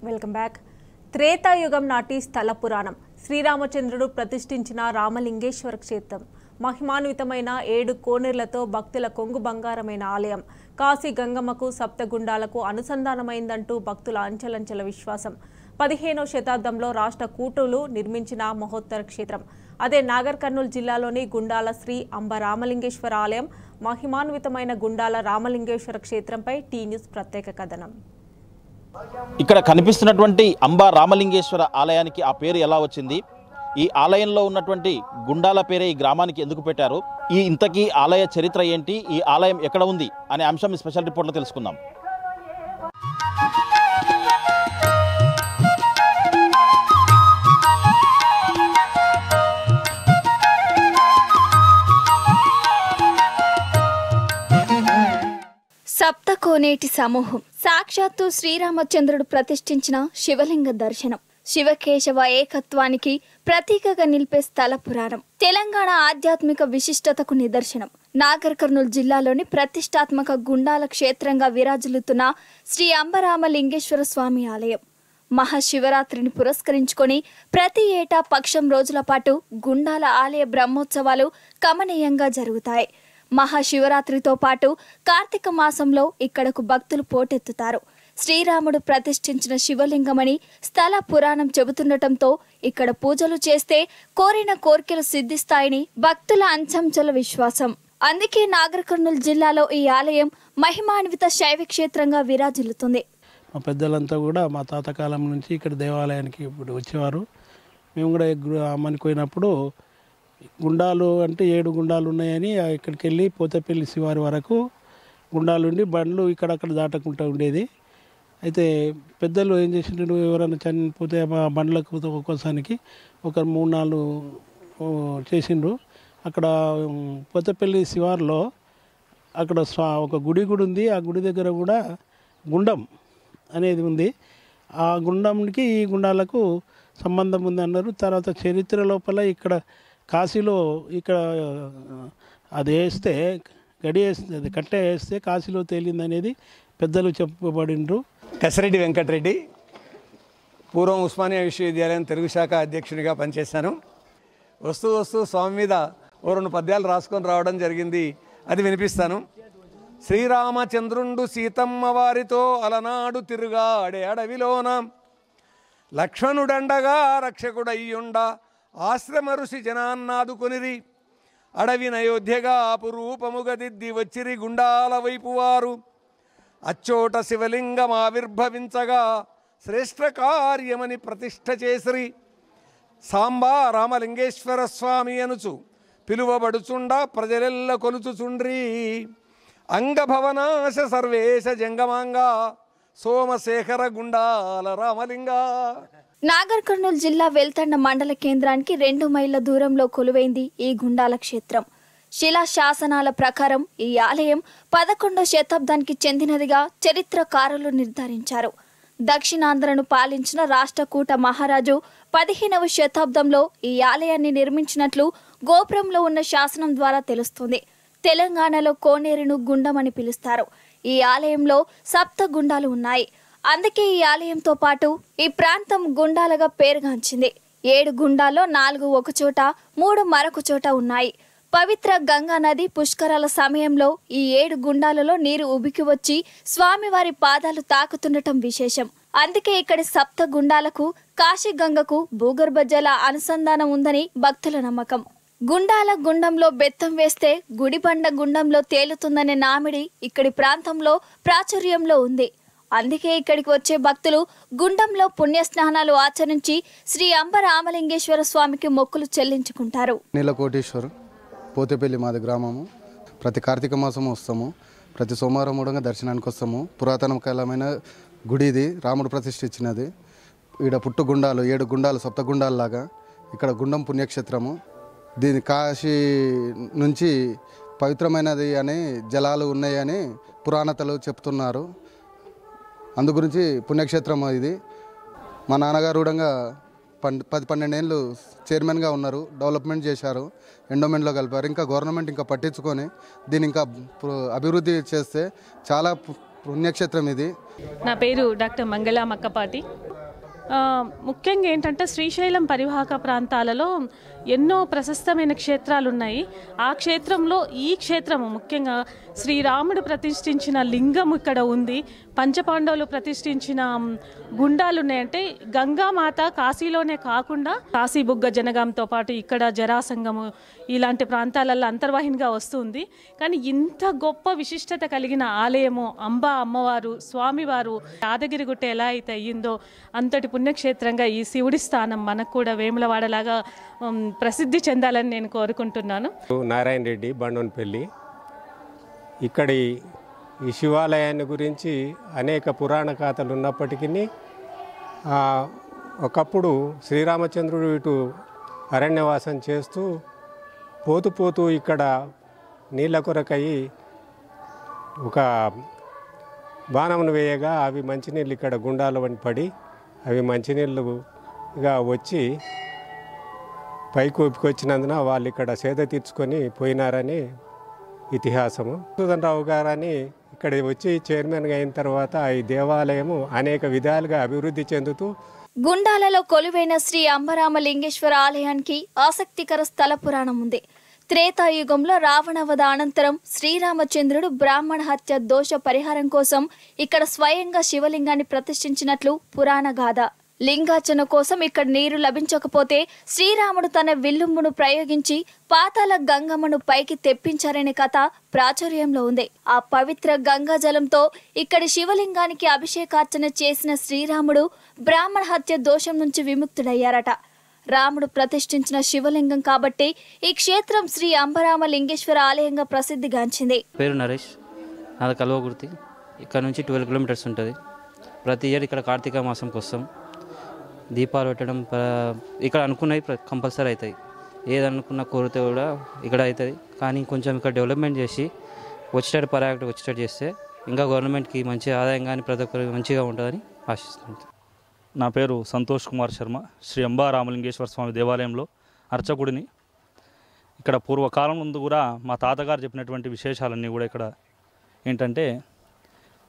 Welcome back. Treta Yuga నాటి స్థల పురాణం శ్రీరామచంద్రుడు ప్రతిష్ఠించిన రామలింగేశ్వర క్షేత్రం మహిమాన్వితమైన 7 కోనేర్లతో భక్తుల కొంగు బంగారమైన ఆలయం. కాశీ గంగమ్మకు సప్తగుండాలకు అనుసంధానమైందంటూ భక్తుల అంచలంచల విశ్వాసం. 15వ శతాబ్దంలో రాష్ట్ర కూటులు నిర్మించిన మహోత్తర క్షేత్రం. అదే నాగర్ కర్నూలు జిల్లాలోని గుండాల శ్రీ అంబ రామలింగేశ్వర ఆలయం. మహిమాన్వితమైన గుండాల రామలింగేశ్వర క్షేత్రంపై టీ న్యూస్ ప్రత్యేక కథనం. ఇక్కడ కనిపిస్తున్నటువంటి అంబా రామలింగేశ్వర ఆలయానికి ఆ పేరు ఎలా వచ్చింది, ఈ ఆలయంలో ఉన్నటువంటి గుండాల పేరే ఈ గ్రామానికి ఎందుకు పెట్టారు, ఈ ఇంతకీ ఆలయ చరిత్ర ఏంటి, ఈ ఆలయం ఎక్కడ ఉంది అనే అంశం ఈ స్పెషల్ రిపోర్ట్లో తెలుసుకుందాం. సప్తకోనేటి సమూహం సాక్షాత్తు శ్రీరామచంద్రుడు ప్రతిష్ఠించిన శివలింగ దర్శనం. శివకేశవ ఏకత్వానికి ప్రతీకగా నిలిపే స్థల పురాణం. తెలంగాణ ఆధ్యాత్మిక విశిష్టతకు నిదర్శనం. నాగర్ కర్నూలు జిల్లాలోని ప్రతిష్టాత్మక గుండాల క్షేత్రంగా విరాజిల్లుతున్న శ్రీ అంబరామలింగేశ్వర స్వామి ఆలయం. మహాశివరాత్రిని పురస్కరించుకొని ప్రతి ఏటా పక్షం రోజుల పాటు గుండాల ఆలయ బ్రహ్మోత్సవాలు కమనీయంగా జరుగుతాయి. మహాశివరాత్రితో పాటు కార్తీక మాసంలో ఇక్కడకు భక్తులు పోటెత్తుతారు. శ్రీరాముడు ప్రతిష్ఠించిన శివలింగమని స్థల పురాణం చెబుతుండటంతో ఇక్కడ పూజలు చేస్తే కోరిన కోర్కెలు సిద్ధిస్తాయని భక్తుల అంచంచల విశ్వాసం. అందుకే నాగర్ కర్నూలు జిల్లాలో ఈ ఆలయం మహిమాన్విత శైవ క్షేత్రంగా విరాజిల్లుతుంది. మా పెద్దలంతా కూడా మా తాత కాలం నుంచి ఇక్కడ దేవాలయానికి ఇప్పుడు వచ్చేవారు. మేము కూడా అమ్మనికి పోయినప్పుడు గుండాలు అంటే 7 గుండాలు ఉన్నాయని ఇక్కడికి వెళ్ళి పోతేపల్లి శివారి వరకు గుండాలు ఉండి బండ్లు ఇక్కడక్కడ దాటకుండా ఉండేది. అయితే పెద్దలు ఏం చేసిండ్రు, ఎవరైనా చనిపోతే మా బండ్లకు ఒక్కోసానికి ఒక 3-4 చేసిండ్రు. అక్కడ పోతేపల్లి శివారులో అక్కడ ఒక గుడి ఉంది. ఆ గుడి దగ్గర కూడా గుండం అనేది ఉంది. ఆ గుండంకి ఈ గుండాలకు సంబంధం ఉంది అన్నారు. తర్వాత చరిత్ర లోపల ఇక్కడ కాశీలో ఇక్కడ అది వేస్తే గడి వేస్తే అది కట్టె వేస్తే కాశీలో తేలిందనేది పెద్దలు చెప్పబడిండ్రు. కసిరెడ్డి వెంకటరెడ్డి, పూర్వం ఉస్మానియా విశ్వవిద్యాలయం తెలుగు శాఖ అధ్యక్షుడిగా పనిచేశాను. వస్తూ స్వామి మీద 2 పద్యాలు రాసుకొని రావడం జరిగింది, అది వినిపిస్తాను. శ్రీరామచంద్రుండు సీతమ్మ వారితో అలనాడు తిరుగాడే అడవిలోన లక్ష్మణుడండగా రక్షకుడయ్యుండ ఆశ్రమ ఋషి జనాన్నాదుకొనిరి అడవి నయోధ్యగా అపురూపముగదిద్ది వచ్చిరి గుండాల వైపు వారు అచ్చోట శివలింగం ఆవిర్భవించగా శ్రేష్ఠ కార్యమని ప్రతిష్ఠ చేసిరి సాంబా రామలింగేశ్వర స్వామి అనుచు పిలువబడుచుండ ప్రజలెల్ల కొలుచుచుండ్రి అంగభవనాశ సర్వేశ జంగమాంగా సోమశేఖర గుండాల రామలింగ. నాగర్ కర్నూలు జిల్లా వెల్తండ మండల కేంద్రానికి 2 మైళ్ళ దూరంలో కొలువైంది ఈ గుండాల క్షేత్రం. శిలా శాసనాల ప్రకారం ఈ ఆలయం 11వ శతాబ్దానికి చెందినదిగా చరిత్రకారులు నిర్ధారించారు. దక్షిణాంధ్రను పాలించిన రాష్ట్రకూట మహారాజు 15వ శతాబ్దంలో ఈ ఆలయాన్ని నిర్మించినట్లు గోపురంలో ఉన్న శాసనం ద్వారా తెలుస్తుంది. తెలంగాణలో కోనేరును గుండం అని పిలుస్తారు. ఈ ఆలయంలో 7 గుండాలు ఉన్నాయి. అందుకే ఈ ఆలయంతో పాటు ఈ ప్రాంతం గుండాలుగా పేరుగాంచింది. 7 గుండాల్లో 4 ఒక చోట, 3 మరొక చోట ఉన్నాయి. పవిత్ర గంగా నది పుష్కరాల సమయంలో ఈ 7 గుండాలలో నీరు ఉబికి వచ్చి స్వామివారి పాదాలు తాకుతుండటం విశేషం. అందుకే ఇక్కడి 7 గుండాలకు కాశీ గంగకు భూగర్భ జల అనుసంధానం ఉందని భక్తుల నమ్మకం. గుండాల గుండంలో బెత్తం వేస్తే గుడిబండ గుండంలో తేలుతుందనే నామిడి ఇక్కడి ప్రాంతంలో ప్రాచుర్యంలో ఉంది. అందుకే ఇక్కడికి వచ్చే భక్తులు గుండంలో పుణ్యస్నానాలు ఆచరించి శ్రీ అంబ రామలింగేశ్వర స్వామికి మొక్కులు చెల్లించుకుంటారు. నీలకోటేశ్వర్ పోతేపల్లి మాది గ్రామము. ప్రతి కార్తీక మాసము వస్తాము. ప్రతి సోమవారం మూడంగా దర్శనానికి వస్తాము. పురాతన కాలమైన గుడి ఇది, రాముడు ప్రతిష్ఠించినది. ఇక్కడ పుట్టు గుండాలు 7 గుండాలు 7 గుండాలలాగా ఇక్కడ గుండం పుణ్యక్షేత్రము. దీని కాశీ నుంచి పవిత్రమైనది అని జలాలు ఉన్నాయని పురాణతలు చెప్తున్నారు. అందు గురించి పుణ్యక్షేత్రం ఇది. మా నాన్నగారు కూడా 10-12 ఏళ్ళు చైర్మన్గా ఉన్నారు. డెవలప్మెంట్ చేశారు, ఎండోమెంట్లో కలిపారు. ఇంకా గవర్నమెంట్ ఇంకా పట్టించుకొని దీన్ని ఇంకా అభివృద్ధి చేస్తే చాలా పుణ్యక్షేత్రం ఇది. నా పేరు డాక్టర్ మంగళ మక్కపాటి. ముఖ్యంగా ఏంటంటే శ్రీశైలం పరివాహక ప్రాంతాలలో ఎన్నో ప్రశస్తమైన క్షేత్రాలు ఉన్నాయి. ఆ క్షేత్రంలో ఈ క్షేత్రము ముఖ్యంగా శ్రీరాముడు ప్రతిష్ఠించిన లింగం ఇక్కడ ఉంది. పంచపాండవులు ప్రతిష్ఠించిన గుండాలు ఉన్నాయంటే గంగామాత కాశీలోనే కాకుండా కాశీబుగ్గ జనగాంతో పాటు ఇక్కడ జరాసంగము ఇలాంటి ప్రాంతాలలో అంతర్వాహినిగా వస్తుంది. కానీ ఇంత గొప్ప విశిష్టత కలిగిన ఆలయము అంబా అమ్మవారు స్వామివారు యాదగిరిగుట్ట ఎలా అయితే అయ్యిందో అంతటి పుణ్యక్షేత్రంగా ఈ శివుడి స్థానం మనకు కూడా వేములవాడలాగా ప్రసిద్ధి చెందాలని నేను కోరుకుంటున్నాను. నారాయణ రెడ్డి బండోన్పల్లి. ఇక్కడి ఈ శివాలయాన్ని గురించి అనేక పురాణ కథలు ఉన్నప్పటికీ ఒకప్పుడు శ్రీరామచంద్రుడు ఇటు అరణ్యవాసం చేస్తూ పోతూ ఇక్కడ నీళ్ళ కొరకయి ఒక బాణమును వేయగా అవి మంచినీళ్ళు ఇక్కడ గుండాల వంటి పడి అవి మంచినీళ్ళుగా వచ్చి పైకి వచ్చినందున వాళ్ళు ఇక్కడ సేద తీర్చుకొని పోయినారని ఇతిహాసము. మధుసూదన్ రావు గారని ఇక్కడ వచ్చి చైర్మన్గా అయిన తర్వాత ఈ దేవాలయము అనేక విధాలుగా అభివృద్ధి చెందుతూ గుండాలలో కొలువైన శ్రీ అంబరామలింగేశ్వర ఆలయానికి ఆసక్తికర స్థల పురాణం ఉంది. త్రేతాయుగంలో రావణవధ అనంతరం శ్రీరామచంద్రుడు బ్రాహ్మణ హత్య దోష పరిహారం కోసం ఇక్కడ స్వయంగా శివలింగాన్ని ప్రతిష్ఠించినట్లు పురాణ గాథ. లింగార్చన కోసం ఇక్కడ నీరు లభించకపోతే శ్రీరాముడు తన విల్లుంబును ప్రయోగించి పాతాల గంగమ్మను పైకి తెప్పించారనే కథ ప్రాచుర్యంలో ఉంది. ఆ పవిత్ర గంగాజలంతో ఇక్కడి శివలింగానికి అభిషేకార్చన చేసిన శ్రీరాముడు బ్రాహ్మణ హత్య దోషం నుంచి విముక్తుడయ్యారట. రాముడు ప్రతిష్ఠించిన శివలింగం కాబట్టి ఈ క్షేత్రం శ్రీ అంబరామలింగేశ్వర ఆలయంగా ప్రసిద్ధిగాంచింది. పేరు నరేష్, నాది కల్వకుర్తి. ఇక్కడ నుంచి 12 కిలోమీటర్స్ ఉంటుంది. ప్రతి ఇయర్ ఇక్కడ కార్తీక మాసంకి వస్తాం. దీపాలు పెట్టడం ఇక్కడ అనుకున్నవి కంపల్సరీ అవుతాయి. ఏదనుకున్న కోరితే కూడా ఇక్కడ అవుతుంది. కానీ కొంచెం ఇక్కడ డెవలప్మెంట్ చేసి వచ్చేటట్టు పర్యాటకు వచ్చేటట్టు చేస్తే ఇంకా గవర్నమెంట్కి మంచి ఆదాయం కానీ ప్రతి ఒక్కరికి మంచిగా ఉంటుందని ఆశిస్తుంది. నా పేరు సంతోష్ కుమార్ శర్మ. శ్రీ అంబా రామలింగేశ్వర స్వామి దేవాలయంలో అర్చకుడిని. ఇక్కడ పూర్వకాలం ముందు కూడా మా తాతగారు చెప్పినటువంటి విశేషాలన్నీ కూడా ఇక్కడ ఏంటంటే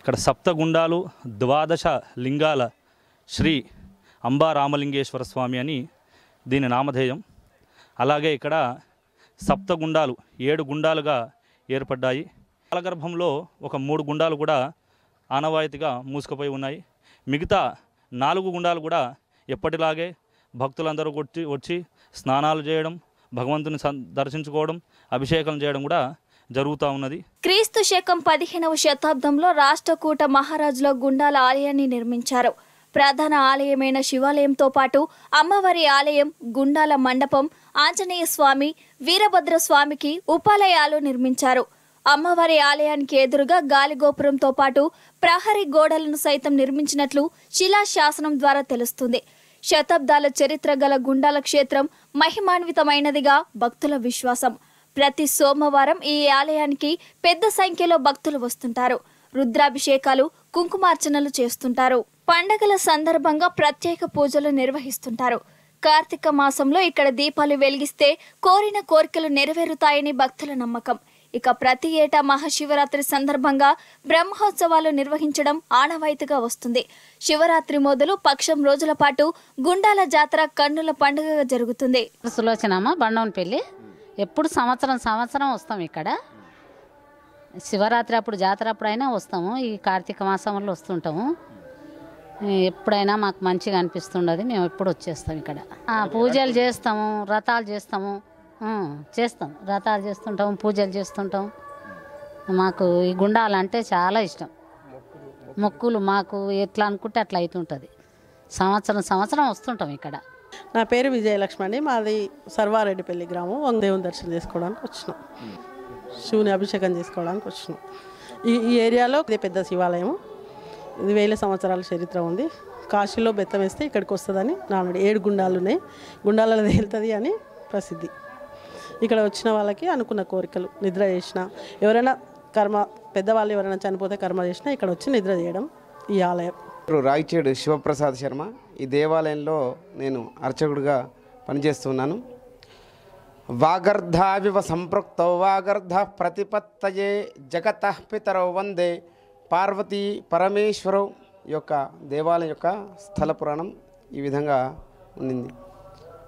ఇక్కడ సప్తగుండాలు 12 లింగాల శ్రీ అంబా రామలింగేశ్వర స్వామి అని దీని నామధేయం. అలాగే ఇక్కడ సప్తగుండాలు 7 గుండాలుగా ఏర్పడ్డాయి. కాలగర్భంలో ఒక 3 గుండాలు కూడా ఆనవాయితీగా మూసుకుపోయి ఉన్నాయి. మిగతా 4 గుండాలు కూడా ఎప్పటిలాగే భక్తులందరూ వచ్చి స్నానాలు చేయడం, భగవంతుని దర్శించుకోవడం, అభిషేకం చేయడం కూడా జరుగుతూ ఉన్నది. క్రీస్తు శకం 15వ శతాబ్దంలో రాష్ట్రకూట మహారాజుల గుండాల ఆలయాన్ని నిర్మించారు. ప్రధాన ఆలయమైన శివాలయంతో పాటు అమ్మవారి ఆలయం, గుండాల మండపం, ఆంజనేయ స్వామి, వీరభద్ర స్వామికి ఉపాలయాలు నిర్మించారు. అమ్మవారి ఆలయానికి ఎదురుగా గాలిగోపురంతో పాటు ప్రహరీ గోడలను సైతం నిర్మించినట్లు శిలాశాసనం ద్వారా తెలుస్తుంది. శతాబ్దాల చరిత్ర గల గుండాల క్షేత్రం మహిమాన్వితమైనదిగా భక్తుల విశ్వాసం. ప్రతి సోమవారం ఈ ఆలయానికి పెద్ద సంఖ్యలో భక్తులు వస్తుంటారు. రుద్రాభిషేకాలు, కుంకుమార్చనలు చేస్తుంటారు. పండగల సందర్భంగా ప్రత్యేక పూజలు నిర్వహిస్తుంటారు. కార్తీక మాసంలో ఇక్కడ దీపాలు వెలిగిస్తే కోరిన కోరికలు నెరవేరుతాయని భక్తుల నమ్మకం. ఇక ప్రతి ఏటా మహాశివరాత్రి సందర్భంగా బ్రహ్మోత్సవాలు నిర్వహించడం ఆనవాయితీగా వస్తుంది. శివరాత్రి మొదలు పక్షం రోజుల పాటు గుండాల జాతర కన్నుల పండుగగా జరుగుతుంది. సులోచనమ్మ, బండోన్పల్లి. ఎప్పుడు సంవత్సరం వస్తాం ఇక్కడ. శివరాత్రి అప్పుడు జాతర అప్పుడైనా వస్తాము. ఈ కార్తీక మాసంలో వస్తుంటాము. ఎప్పుడైనా మాకు మంచిగా అనిపిస్తుండదు. మేము ఎప్పుడు వచ్చేస్తాం ఇక్కడ. పూజలు చేస్తాము, వ్రతాలు చేస్తాము, వ్రతాలు చేస్తుంటాము, పూజలు చేస్తుంటాం. మాకు ఈ గుండాలంటే చాలా ఇష్టం. మొక్కులు మాకు ఎట్లా అనుకుంటే అట్లా అవుతుంటుంది. సంవత్సరం వస్తుంటాం ఇక్కడ. నా పేరు విజయలక్ష్మి అండి. మాది సర్వారెడ్డిపల్లి గ్రామం. దేవుని దర్శనం చేసుకోవడానికి వచ్చినాం. శివుని అభిషేకం చేసుకోవడానికి వచ్చినాం. ఈ ఏరియాలో ఇది పెద్ద శివాలయం. ఇది 1000 సంవత్సరాల చరిత్ర ఉంది. కాశీలో బెత్తం వేస్తే ఇక్కడికి వస్తుందని నానుడి. 7 గుండాలు ఉన్నాయి. గుండాలలో వెళ్తుంది అని ప్రసిద్ధి. ఇక్కడ వచ్చిన వాళ్ళకి అనుకున్న కోరికలు, నిద్ర చేసిన ఎవరైనా కర్మ, పెద్దవాళ్ళు ఎవరైనా చనిపోతే కర్మ చేసినా ఇక్కడ వచ్చి నిద్ర చేయడం ఈ ఆలయం. రాయిచేడు శివప్రసాద్ శర్మ. ఈ దేవాలయంలో నేను అర్చకుడిగా పనిచేస్తున్నాను. వాగర్ధావివ సంపృక్తౌ వాగర్ధ ప్రతిపత్తయే జగతః పితరౌ వందే పార్వతీ పరమేశ్వరం యొక్క దేవాలయం యొక్క స్థల పురాణం ఈ విధంగా ఉండింది.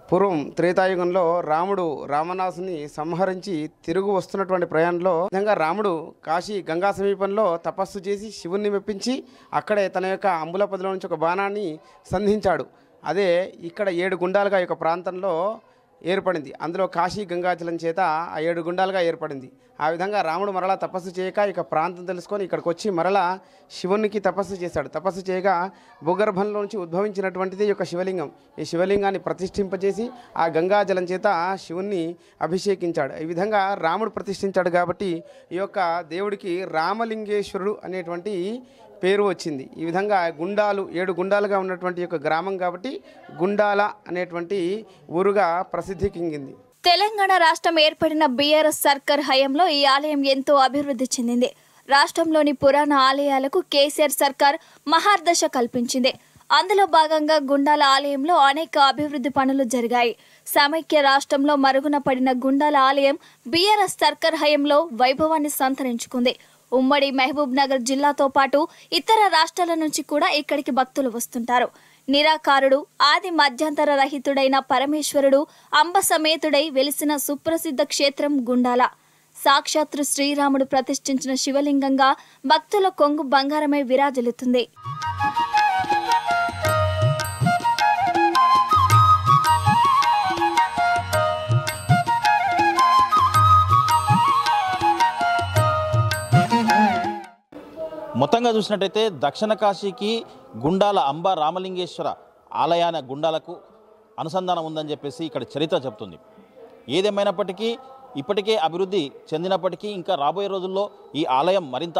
పూర్వం త్రేతాయుగంలో రాముడు రావణాసుని సంహరించి తిరుగు వస్తున్నటువంటి ప్రయాణంలో విధంగా రాముడు కాశీ గంగా సమీపంలో తపస్సు చేసి శివుణ్ణి మెప్పించి అక్కడే తన యొక్క అంబులపదిలో నుంచి ఒక బాణాన్ని సంధించాడు. అదే ఇక్కడ 7 గుండాలుగా ఈ యొక్క ప్రాంతంలో ఏర్పడింది. అందులో కాశీ గంగాజలం చేత ఆ 7 గుండాలుగా ఏర్పడింది. ఆ విధంగా రాముడు మరలా తపస్సు చేయక ఇక ప్రాంతం తెలుసుకొని ఇక్కడికి వచ్చి మరలా శివునికి తపస్సు చేశాడు. తపస్సు చేయగా భూగర్భంలో నుంచి ఉద్భవించినటువంటిది ఈ యొక్క శివలింగం. ఈ శివలింగాన్ని ప్రతిష్ఠింపజేసి ఆ గంగాజలం చేత శివుణ్ణి అభిషేకించాడు. ఈ విధంగా రాముడు ప్రతిష్ఠించాడు కాబట్టి ఈ యొక్క దేవుడికి రామలింగేశ్వరుడు అనేటువంటి పేరు వచ్చింది. ఈ విధంగా గుండాలు 7 గుండాలుగా ఉన్నటువంటి యొక్క గ్రామం కాబట్టి గుండాల అనేటువంటి ఊరుగా ప్రసిద్ధి కింగింది. తెలంగాణ రాష్ట్రం ఏర్పడిన బీఆర్ఎస్ సర్కార్ హయాంలో ఈ ఆలయం ఎంతో అభివృద్ధి చెందింది. రాష్ట్రంలోని పురాణ ఆలయాలకు కేసీఆర్ సర్కార్ మహార్దశ కల్పించింది. అందులో భాగంగా గుండాల ఆలయంలో అనేక అభివృద్ధి పనులు జరిగాయి. సమైక్య రాష్ట్రంలో మరుగున పడిన గుండాల ఆలయం బీఆర్ఎస్ సర్కార్ హయాంలో వైభవాన్ని సంతరించుకుంది. ఉమ్మడి మహబూబ్ నగర్ జిల్లాతో పాటు ఇతర రాష్ట్రాల నుంచి కూడా ఇక్కడికి భక్తులు వస్తుంటారు. నిరాకారుడు, ఆది మధ్యంతర రహితుడైన పరమేశ్వరుడు అంబ సమేతుడై వెలిసిన సుప్రసిద్ధ క్షేత్రం గుండాల. సాక్షాత్తు శ్రీరాముడు ప్రతిష్ఠించిన శివలింగంగా భక్తుల కొంగు బంగారమై విరాజిల్లుతుంది. మొత్తంగా చూసినట్టయితే దక్షిణ కాశీకి గుండాల అంబ రామలింగేశ్వర ఆలయాన గుండాలకు అనుసంధానం ఉందని చెప్పేసి ఇక్కడ చరిత్ర చెప్తుంది. ఏదేమైనప్పటికీ ఇప్పటికే అభివృద్ధి చెందినప్పటికీ ఇంకా రాబోయే రోజుల్లో ఈ ఆలయం మరింత